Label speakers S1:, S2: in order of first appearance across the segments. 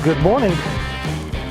S1: Good morning.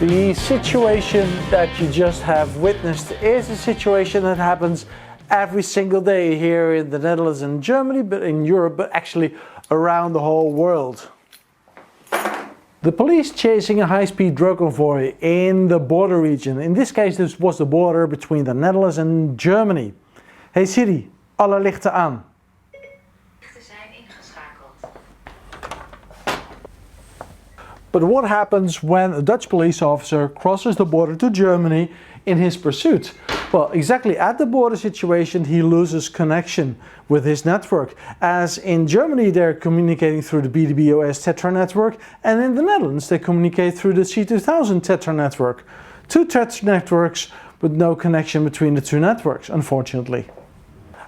S1: The situation that you just have witnessed is a situation that happens every single day here in the Netherlands and Germany, but in Europe, but actually around the whole world. The police chasing a high-speed drug convoy in the border region. In this case, this was the border between the Netherlands and Germany. Hey Siri, alle lichten aan. But what happens when a Dutch police officer crosses the border to Germany in his pursuit? Well, exactly at the border situation, he loses connection with his network. As in Germany, they're communicating through the Vtp Tetra network, and in the Netherlands, they communicate through the C2000 Tetra network. Two Tetra networks, but no connection between the two networks, unfortunately.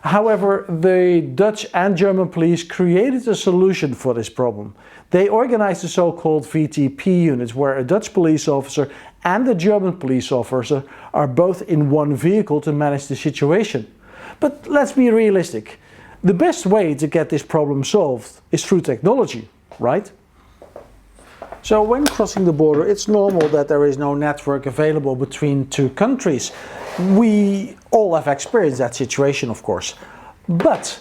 S1: However, the Dutch and German police created a solution for this problem. They organized the so-called Vtp Units, where a Dutch police officer and a German police officer are both in one vehicle to manage the situation. But let's be realistic. The best way to get this problem solved is through technology, right? So when crossing the border, it's normal that there is no network available between two countries. We all have experienced that situation, of course. But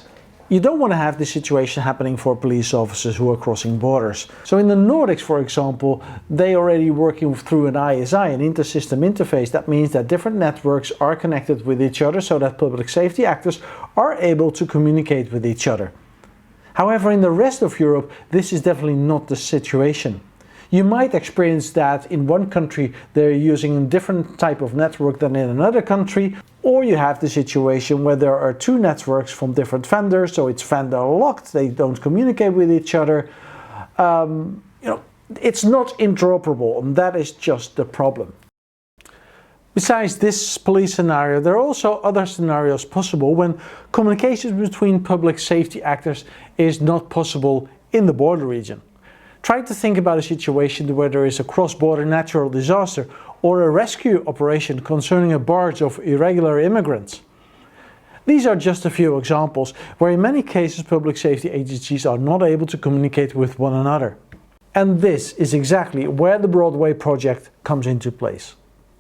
S1: you don't want to have this situation happening for police officers who are crossing borders. So in the Nordics, for example, they are already working through an ISI, an inter-system interface. That means that different networks are connected with each other so that public safety actors are able to communicate with each other. However, in the rest of Europe, this is definitely not the situation. You might experience that in one country they're using a different type of network than in another country, or you have the situation where there are two networks from different vendors, so it's vendor locked, they don't communicate with each other. It's not interoperable, and that is just the problem. Besides this police scenario, there are also other scenarios possible when communication between public safety actors is not possible in the border region. Try to think about a situation where there is a cross-border natural disaster or a rescue operation concerning a barge of irregular immigrants. These are just a few examples where in many cases public safety agencies are not able to communicate with one another. And this is exactly where the Broadway project comes into place.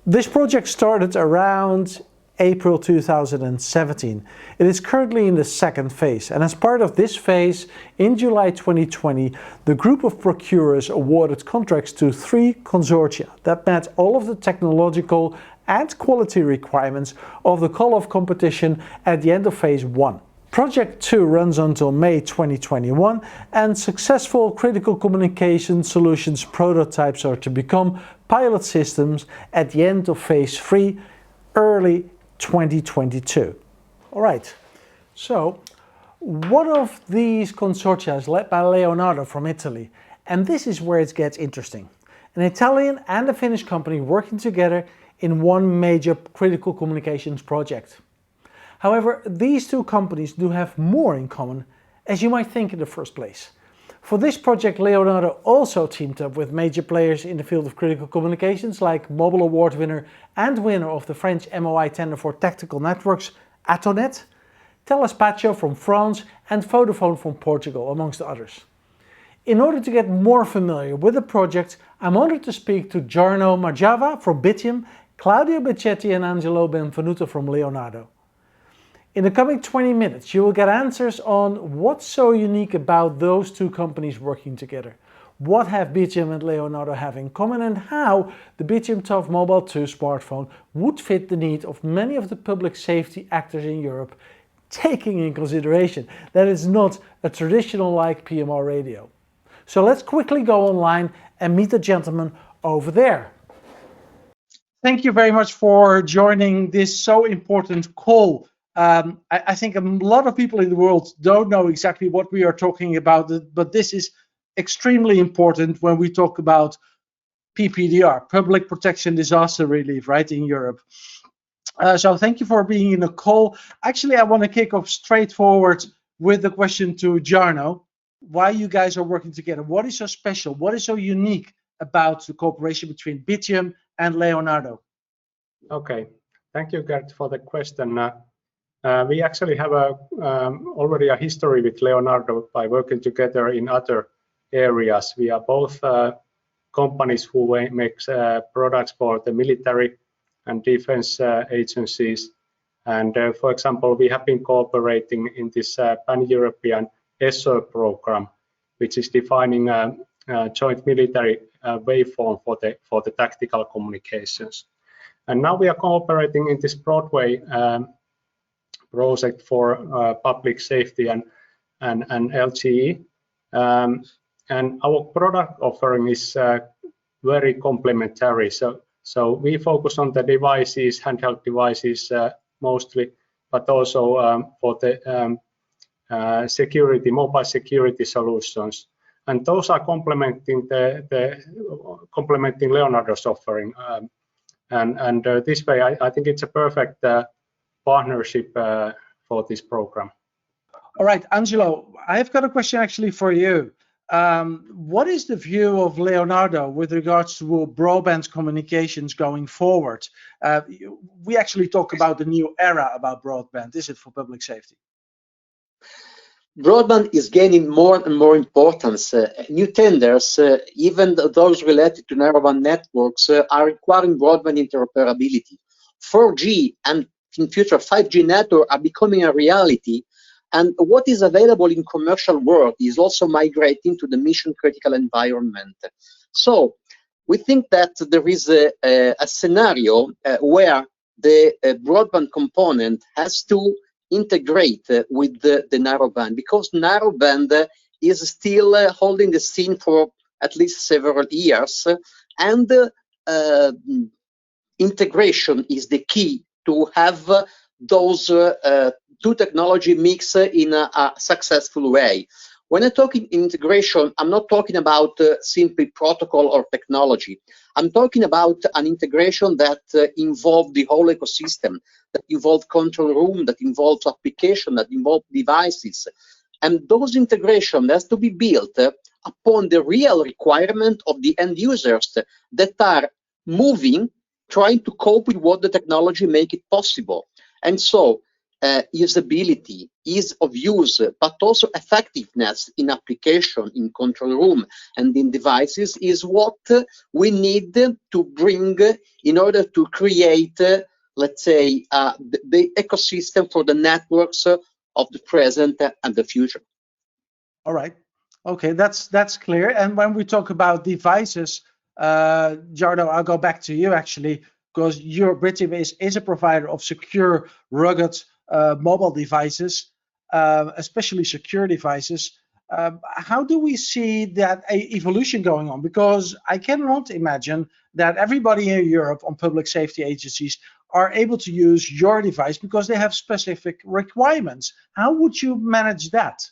S1: This project started around April 2017. It is currently in the second phase, and as part of this phase, in July 2020, the group of procurers awarded contracts to 3 consortia that met all of the technological and quality requirements of the call of competition at the end of phase 1. Project 2 runs until May 2021, and successful critical communication solutions prototypes are to become pilot systems at the end of phase 3, early 2022. Alright, so one of these consortia is led by Leonardo from Italy, and this is where it gets interesting. An Italian and a Finnish company working together in one major critical communications project. However, these two companies do have more in common, as you might think in the first place. For this project, Leonardo also teamed up with major players in the field of critical communications like Mobile Award winner and winner of the French MOI tender for tactical networks, Atonet, Telespazio from France and Vodafone from Portugal, amongst others. In order to get more familiar with the project, I'm honored to speak to Jarno Marjava from Bittium, Claudio Becchetti and Angelo Benvenuto from Leonardo. In the coming 20 minutes, you will get answers on what's so unique about those two companies working together. What have Bittium and Leonardo have in common, and how the Bittium Tough Mobile 2 smartphone would fit the need of many of the public safety actors in Europe, taking in consideration that it's not a traditional like PMR radio. So let's quickly go online and meet the gentleman over there. Thank you very much for joining this so important call. I think a lot of people in the world don't know exactly what we are talking about, but this is extremely important when we talk about PPDR, Public Protection Disaster Relief, right, in Europe. So thank you for being in the call. Actually, I want to kick off straightforward with the question to Jarno. Why you guys are working together? What is so special? What is so unique about the cooperation between Bittium and Leonardo?
S2: Okay, thank you, Gert, for the question. We actually have already a history with Leonardo by working together in other areas. We are both companies who makes products for the military and defense agencies. And for example, we have been cooperating in this pan-European ESSO program, which is defining a joint military waveform for the tactical communications. And now we are cooperating in this Broadway project for public safety and LTE. And our product offering is very complementary. So we focus on the devices, handheld devices mostly, but also for the security, mobile security solutions. And those are complementing complementing Leonardo's offering. And this way, I think it's a perfect partnership for this program.
S1: All right, Angelo, I've got a question actually for you. What is the view of Leonardo with regards to broadband communications going forward? We actually talk about the new era about broadband. Is it for public safety?
S3: Broadband is gaining more and more importance. New tenders, even those related to narrowband networks, are requiring broadband interoperability. 4G and in future 5G networks are becoming a reality. And what is available in commercial world is also migrating to the mission critical environment. So we think that there is a scenario where the broadband component has to integrate with the narrowband, because narrowband is still holding the scene for at least several years, and integration is the key to have those two technology mix in a successful way. When I talk in integration, I'm not talking about simply protocol or technology. I'm talking about an integration that involves the whole ecosystem, that involves control room, that involves application, that involves devices. And those integration has to be built upon the real requirement of the end users that are moving, trying to cope with what the technology make it possible. And so usability, ease of use, but also effectiveness in application, in control room, and in devices is what we need to bring in order to create, let's say, the ecosystem for the networks of the present and the future.
S1: All right. Okay, that's clear. And when we talk about devices, Jarno, I'll go back to you actually, because your Bittium is a provider of secure, rugged mobile devices, especially secure devices. How do we see that evolution going on? Because I cannot imagine that everybody in Europe on public safety agencies are able to use your device because they have specific requirements. How would you manage that?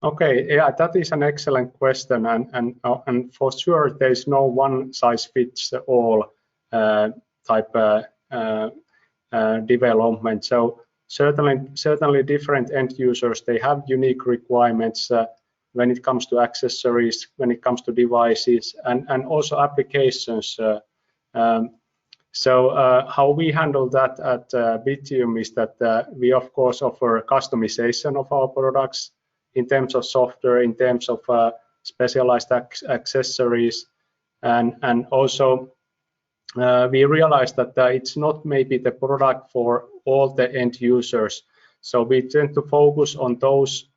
S2: Okay, yeah, that is an excellent question, and for sure there is no one size fits all type development. So certainly different end users, they have unique requirements when it comes to accessories, when it comes to devices, and also applications. So how we handle that at Bittium is that we of course offer customization of our products in terms of software, in terms of specialized accessories, and also we realized that it's not maybe the product for all the end users. So we tend to focus on those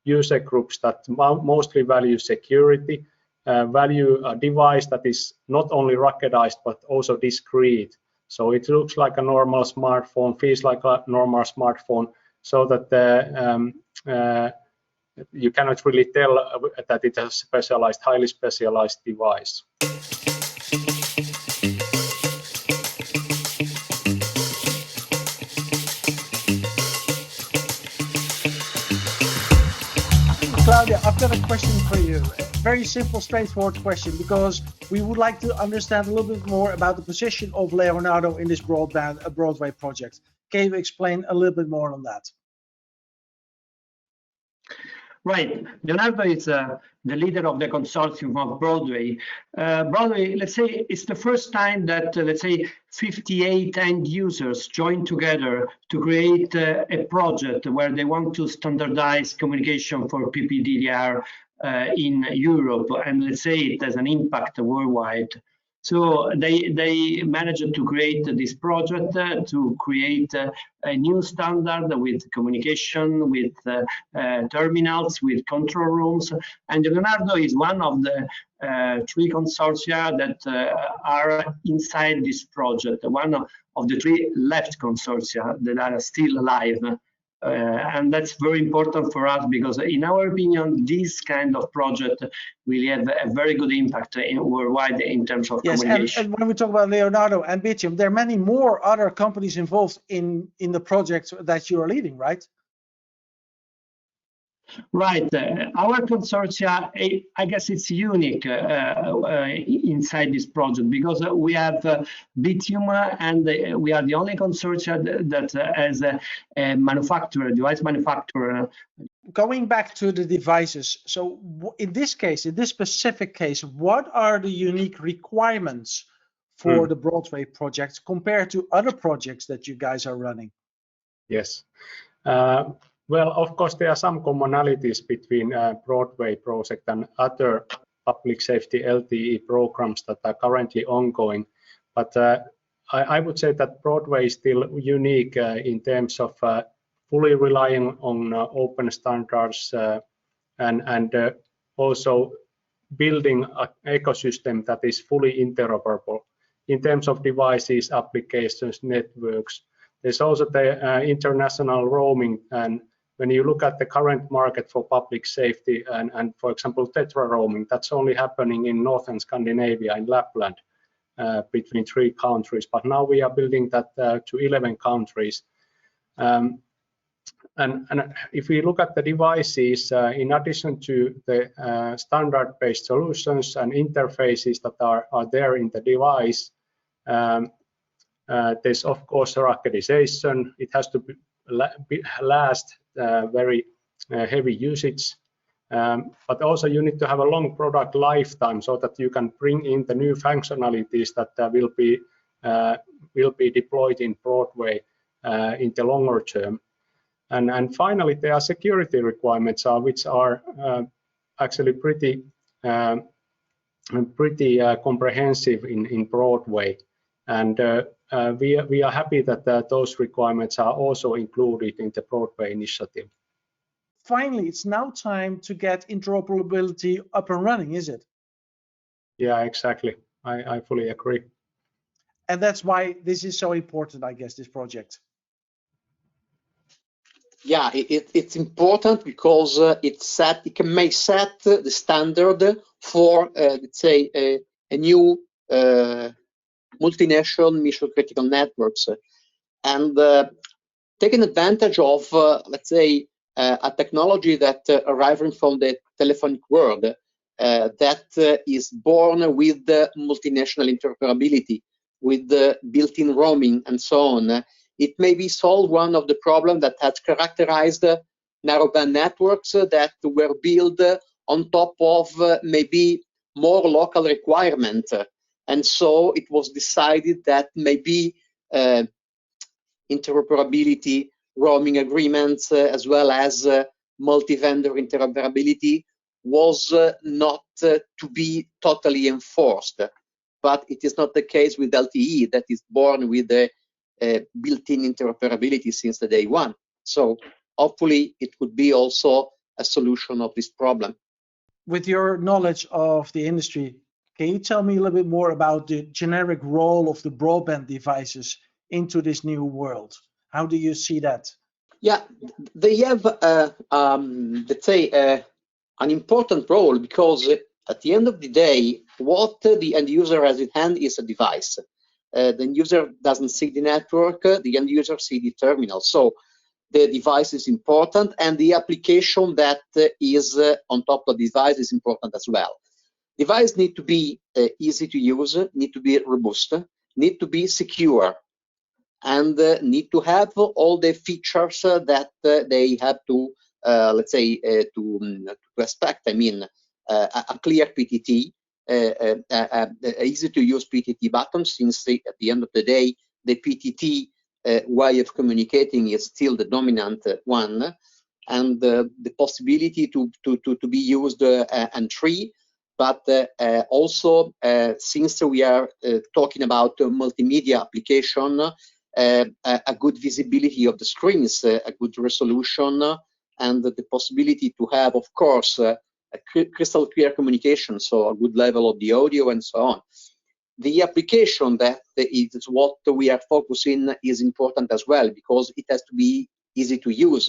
S2: user groups that mostly value security, value a device that is not only ruggedized but also discrete. So it looks like a normal smartphone, feels like a normal smartphone, so that you cannot really tell that it's a specialized, highly specialized device.
S1: Claudia, I've got a question for you. A very simple, straightforward question, because we would like to understand a little bit more about the position of Leonardo in this Broadway project. Can you explain a little bit more on that?
S4: Right. Leonardo is the leader of the consortium of Broadway. Broadway, let's say, it's the first time that, let's say, 58 end users join together to create a project where they want to standardize communication for PPDDR in Europe, and let's say it has an impact worldwide. So they managed to create this project to create a new standard with communication, with terminals, with control rooms. And Leonardo is one of the 3 consortia that are inside this project, one of the 3 left consortia that are still alive. And that's very important for us because, in our opinion, this kind of project will have a very good impact worldwide in terms of communication.
S1: And when we talk about Leonardo and Bittium, there are many more other companies involved in the project that you are leading, right?
S4: Right. Our consortia, I guess it's unique inside this project because we have Bittium, and we are the only consortia that has a manufacturer, device manufacturer.
S1: Going back to the devices, so in this case, in this specific case, what are the unique requirements for the Broadway project compared to other projects that you guys are running?
S2: Yes. Well, of course, there are some commonalities between Broadway project and other public safety LTE programs that are currently ongoing. But I would say that Broadway is still unique in terms of fully relying on open standards and also building an ecosystem that is fully interoperable in terms of devices, applications, networks. There's also the international roaming, and when you look at the current market for public safety and for example, tetra roaming, that's only happening in northern Scandinavia, in Lapland, between 3 countries. But now we are building that to 11 countries. And if we look at the devices, in addition to the standard-based solutions and interfaces that are there in the device, there's of course ruggedization. It has to last very heavy usage, but also you need to have a long product lifetime so that you can bring in the new functionalities that will be deployed in Broadway in the longer term. And finally, there are security requirements which are actually pretty comprehensive in Broadway, and we are happy that those requirements are also included in the Broadway initiative.
S1: Finally, it's now time to get interoperability up and running, is it?
S2: Yeah, exactly. I fully agree.
S1: And that's why this is so important, I guess, this project.
S3: Yeah, it's important because it may set the standard for, let's say, a new multinational mission-critical networks, and taking advantage of, let's say, a technology that arriving from the telephonic world that is born with the multinational interoperability, with the built-in roaming and so on. It may be solved one of the problems that has characterized narrowband networks that were built on top of maybe more local requirements. And so it was decided that maybe interoperability, roaming agreements, as well as multi-vendor interoperability was not to be totally enforced. But it is not the case with LTE, that is born with the built-in interoperability since the day one. So hopefully it could be also a solution of this problem.
S1: With your knowledge of the industry, can you tell me a little bit more about the generic role of the broadband devices into this new world? How do you see that?
S3: Yeah, they have, let's say, an important role, because at the end of the day, what the end user has in hand is a device. The end user doesn't see the network, the end user sees the terminal. So the device is important, and the application that is on top of the device is important as well. Devices need to be easy to use, need to be robust, need to be secure, and need to have all the features that they have to, let's say, to respect. I mean, a clear PTT, easy to use PTT button, since at the end of the day, the PTT way of communicating is still the dominant one. and the possibility to be used and free. But also, since we are talking about multimedia application, a good visibility of the screens, a good resolution, and the possibility to have, of course, a crystal clear communication, so a good level of the audio and so on. The application that is what we are focusing is important as well, because it has to be easy to use,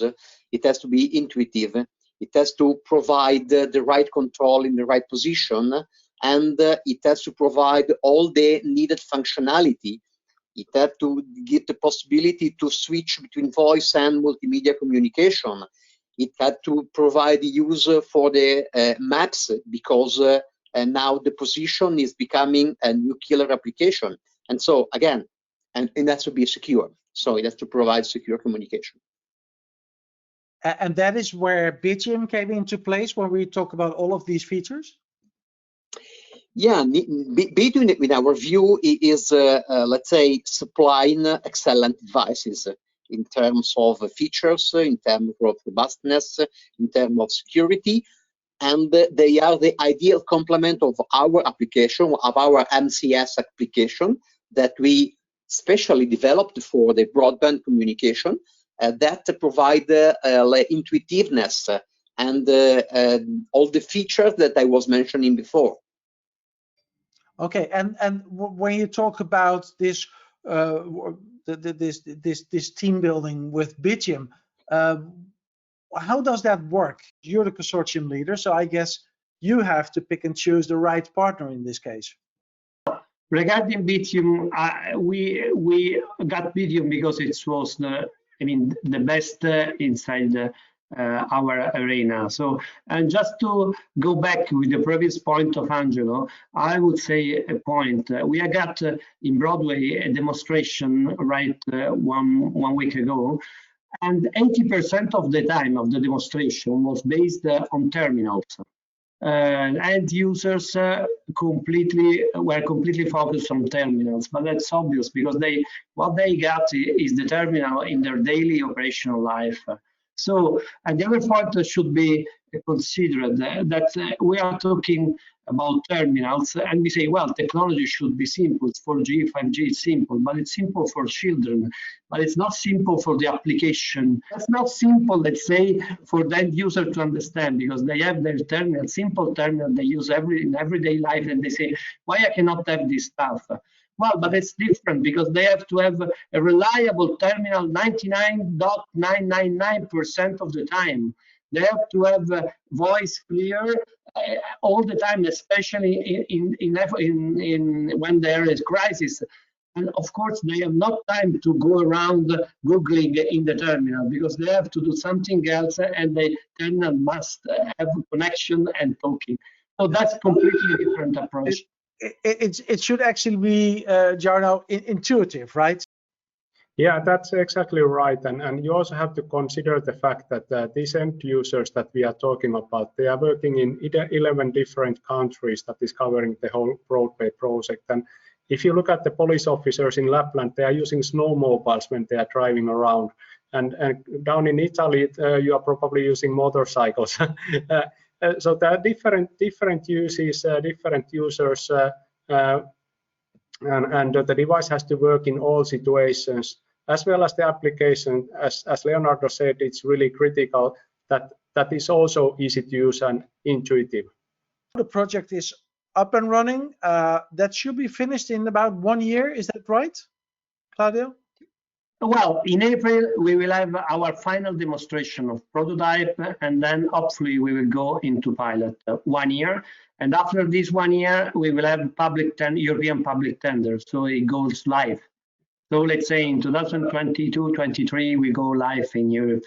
S3: it has to be intuitive, it has to provide the right control in the right position, and it has to provide all the needed functionality. It has to give the possibility to switch between voice and multimedia communication. It had to provide use for the maps, because and now the position is becoming a new killer application. And so again, and it has to be secure. So it has to provide secure communication.
S1: And that is where Bittium came into place when we talk about all of these features?
S3: Yeah, Bittium, in our view, is, let's say, supplying excellent devices in terms of features, in terms of robustness, in terms of security. And they are the ideal complement of our application, of our MCS application that we specially developed for the broadband communication that provide intuitiveness and all the features that I was mentioning before.
S1: Okay, and when you talk about this this team building with Bittium, how does that work? You're the consortium leader, so I guess you have to pick and choose the right partner in this case.
S4: Regarding Bittium, we got Bittium because it was the best inside our arena. So, and just to go back with the previous point of Angelo, I would say a point. We got in Broadway a demonstration right 1 week ago. And 80% of the time of the demonstration was based on terminals. End users were completely focused on terminals, but that's obvious because what they got is the terminal in their daily operational life. So, and the other point that should be considered that we are talking about terminals, and we say, well, technology should be simple. It's 4G, 5G is simple, but it's simple for children, but it's not simple for the application. It's not simple, let's say, for the end user to understand, because they have their terminal, simple terminal they use in everyday life, and they say, why I cannot have this stuff? Well, but it's different because they have to have a reliable terminal 99.999% of the time. They have to have voice clear all the time, especially when there is crisis. And of course, they have not time to go around Googling in the terminal because they have to do something else, and the terminal must have connection and talking. So that's a completely different approach.
S1: It should actually be, Jarno, intuitive, right?
S2: Yeah, that's exactly right. And you also have to consider the fact that these end users that we are talking about, they are working in 11 different countries that is covering the whole Broadway project. And if you look at the police officers in Lapland, they are using snowmobiles when they are driving around. And down in Italy, you are probably using motorcycles. So there are different uses, different users, and the device has to work in all situations, as well as the application. As Leonardo said, it's really critical that is also easy to use and intuitive.
S1: The project is up and running. That should be finished in about 1 year. Is that right, Claudio?
S4: Well, in April, we will have our final demonstration of prototype, and then hopefully we will go into pilot 1 year. And after this 1 year, we will have European public tender, so it goes live. So let's say in 2022-23, we go live in Europe.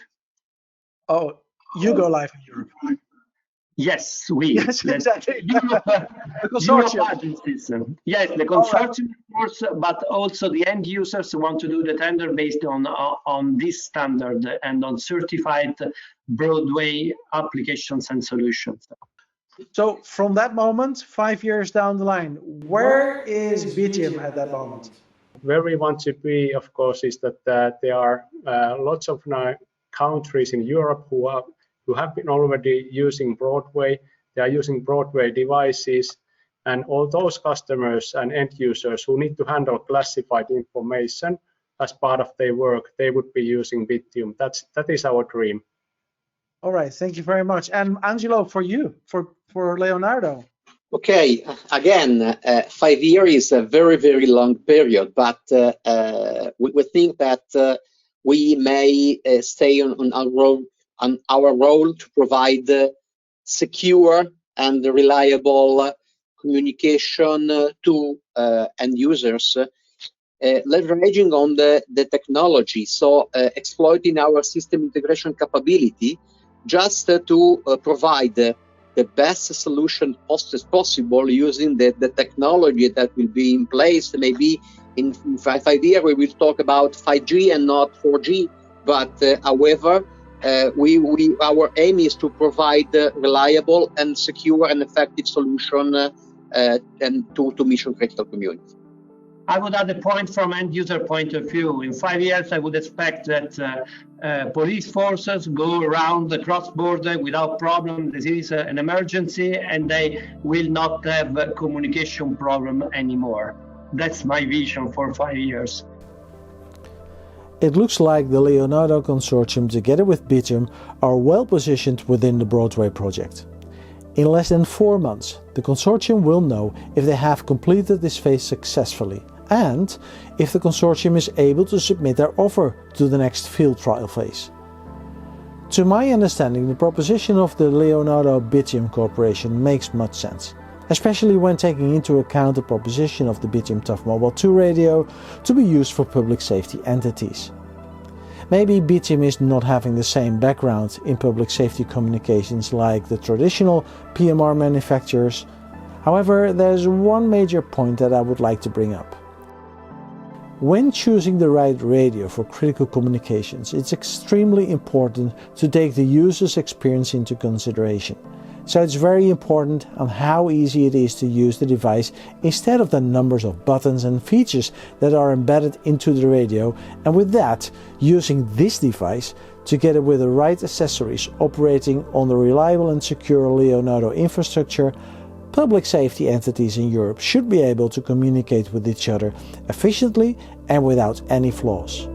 S1: Oh, you go live in Europe.
S4: Yes, we.
S1: Yes, exactly.
S4: Europe,
S1: the consortium.
S4: Europe agencies. Yes, the consortium, of course, but also the end users want to do the tender based on this standard and on certified Broadway applications and solutions.
S1: So from that moment, 5 years down the line, where is Bittium at that moment?
S2: Where we want to be, of course, is that there are lots of countries in Europe who have been already using Broadway. They are using Broadway devices, and all those customers and end users who need to handle classified information as part of their work, they would be using Bittium. That is our dream.
S1: All right, thank you very much. And Angelo, for you, for Leonardo.
S3: Okay, again, 5 years is a very, very long period, but we think that we may stay on our role to provide secure and reliable communication to end users, leveraging on the technology, so exploiting our system integration capability just to provide the best solution possible using the technology that will be in place. Maybe in 5 years we will talk about 5G and not 4G, but however, our aim is to provide reliable and secure and effective solution and to mission critical community.
S4: I would add a point from end user point of view. In 5 years, I would expect that police forces go around the cross border without problem. This is an emergency, and they will not have a communication problem anymore. That's my vision for 5 years.
S1: It looks like the Leonardo consortium, together with Bittium, are well positioned within the Broadway project. In less than 4 months, the consortium will know if they have completed this phase successfully, and if the consortium is able to submit their offer to the next field trial phase. To my understanding, the proposition of the Leonardo-Bittium cooperation makes much sense, especially when taking into account the proposition of the Bittium Tough Mobile 2 radio to be used for public safety entities. Maybe Bittium is not having the same background in public safety communications like the traditional PMR manufacturers. However, there's one major point that I would like to bring up. When choosing the right radio for critical communications, it's extremely important to take the user's experience into consideration. So it's very important on how easy it is to use the device instead of the numbers of buttons and features that are embedded into the radio, and with that, using this device together with the right accessories operating on the reliable and secure Leonardo infrastructure. Public safety entities in Europe should be able to communicate with each other efficiently and without any flaws.